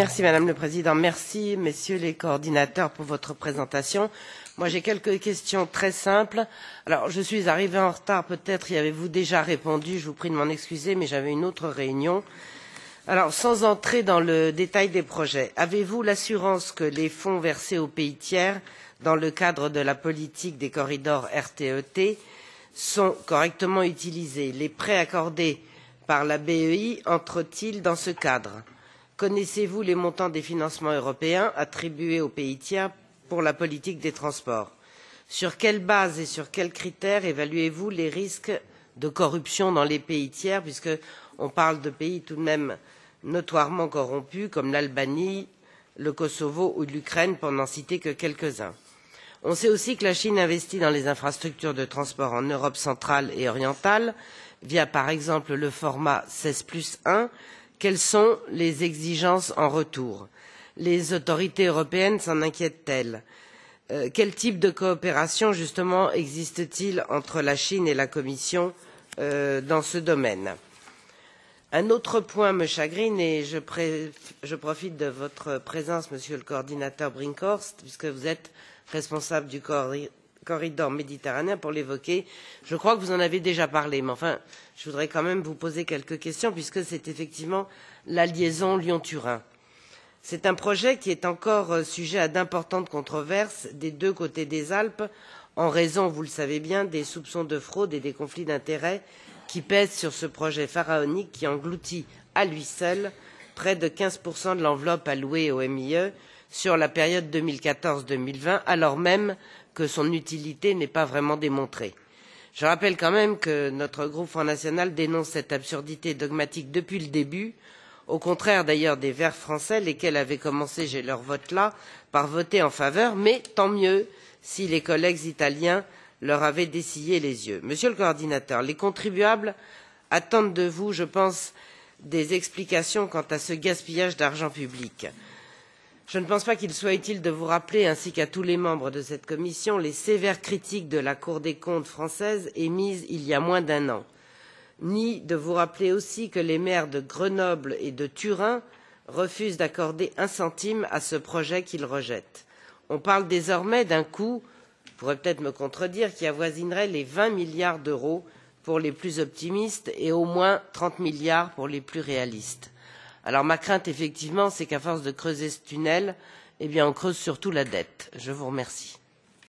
Merci Madame le Président, merci Messieurs les coordinateurs pour votre présentation. Moi j'ai quelques questions très simples. Alors je suis arrivée en retard, peut-être y avez-vous déjà répondu, je vous prie de m'en excuser, mais j'avais une autre réunion. Alors sans entrer dans le détail des projets, avez-vous l'assurance que les fonds versés aux pays tiers dans le cadre de la politique des corridors RTE-T sont correctement utilisés? Les prêts accordés par la BEI entrent-ils dans ce cadre? Connaissez-vous les montants des financements européens attribués aux pays tiers pour la politique des transports? Sur quelle base et sur quels critères évaluez-vous les risques de corruption dans les pays tiers, puisqu'on parle de pays tout de même notoirement corrompus comme l'Albanie, le Kosovo ou l'Ukraine, pour n'en citer que quelques-uns? On sait aussi que la Chine investit dans les infrastructures de transport en Europe centrale et orientale, via par exemple le format 16+1. Quelles sont les exigences en retour? Les autorités européennes s'en inquiètent-elles? Quel type de coopération justement existe-t-il entre la Chine et la Commission dans ce domaine? Un autre point me chagrine et je profite de votre présence, Monsieur le coordinateur Brinkhorst, puisque vous êtes responsable du corridor méditerranéen, pour l'évoquer. Je crois que vous en avez déjà parlé, mais enfin, je voudrais quand même vous poser quelques questions, puisque c'est effectivement la liaison Lyon-Turin. C'est un projet qui est encore sujet à d'importantes controverses des deux côtés des Alpes, en raison, vous le savez bien, des soupçons de fraude et des conflits d'intérêts qui pèsent sur ce projet pharaonique qui engloutit à lui seul près de 15% de l'enveloppe allouée au MIE sur la période 2014-2020, alors même que son utilité n'est pas vraiment démontrée. Je rappelle quand même que notre groupe Front National dénonce cette absurdité dogmatique depuis le début, au contraire d'ailleurs des Verts français, lesquels avaient commencé, j'ai leur vote là, par voter en faveur, mais tant mieux si les collègues italiens leur avaient dessillé les yeux. Monsieur le coordinateur, les contribuables attendent de vous, je pense, des explications quant à ce gaspillage d'argent public. Je ne pense pas qu'il soit utile de vous rappeler, ainsi qu'à tous les membres de cette commission, les sévères critiques de la Cour des comptes française émises il y a moins d'un an, ni de vous rappeler aussi que les maires de Grenoble et de Turin refusent d'accorder un centime à ce projet qu'ils rejettent. On parle désormais d'un coût, vous pourrez peut-être me contredire, qui avoisinerait les 20 milliards d'euros pour les plus optimistes et au moins 30 milliards pour les plus réalistes. Alors ma crainte, effectivement, c'est qu'à force de creuser ce tunnel, eh bien, on creuse surtout la dette. Je vous remercie.